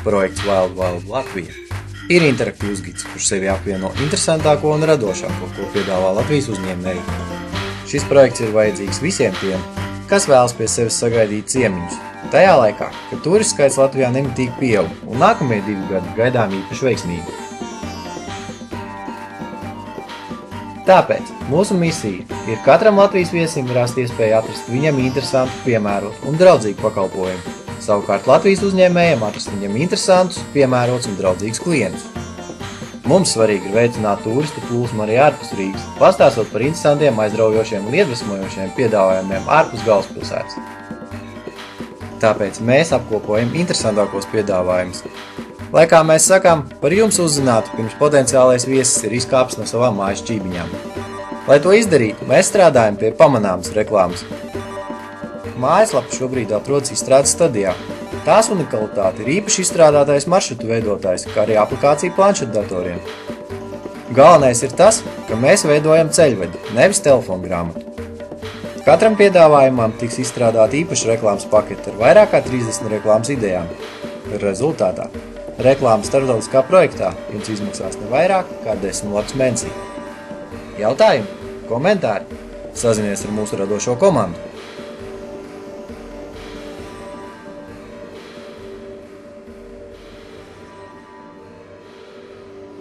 Projekts Wild Wild Latvija ir interaktīvs gids, kurš sevi apvieno interesantāko un radošāko, ko piedāvā Latvijas uzņēmēji. Šis projekts ir vajadzīgs visiem tiem, kas vēlas pie sevis sagaidīt ciemiņus, tajā laikā, kad turistu skaits Latvijā nemitīgi pieaug un nākamie 2 gadi gaidām īpaši veiksmīgi. Tāpēc mūsu misija ir katram Latvijas viesim rast iespēju atrast viņam interesantu, piemērotu un draudzīgu pakalpojumu. Savukārt Latvijas uzņēmējiem atrast viņam interesantus, piemērotus un draudzīgus klientus. Mums svarīgi ir veicināt turistu plūsmu arī ārpus Rīgas, pastāstot par interesantiem, aizraujošiem un iedvesmojošiem piedāvājumiem ārpus galvaspilsētas. Tāpēc mēs apkopojam interesantākos piedāvājumus. Lai kā mēs sakām, par jums uzzinātu, pirms potenciālais viesis ir izkāpis no savām mājas čībiņām. Lai to izdarītu, mēs strādājam pie pamanāmas reklāmas. Mājaslapa šobrīd atrodas izstrādes stadijā. Tās unikalitāte ir īpaši izstrādātais maršrutu veidotājs, kā arī aplikācija planšetdatoriem. Galvenais ir tas, ka mēs veidojam ceļvedi, nevis telefongrāmatu. Katram piedāvājumam tiks izstrādāta īpaša reklāmas pakete ar vairāk kā 30 reklāmas idejām. Rezultātā reklāma starptautiskā projektā jums izmaksās ne vairāk kā 10 latus mēnesī. Jautājumi? Komentāri? Sazinies ar mūsu radošo komandu!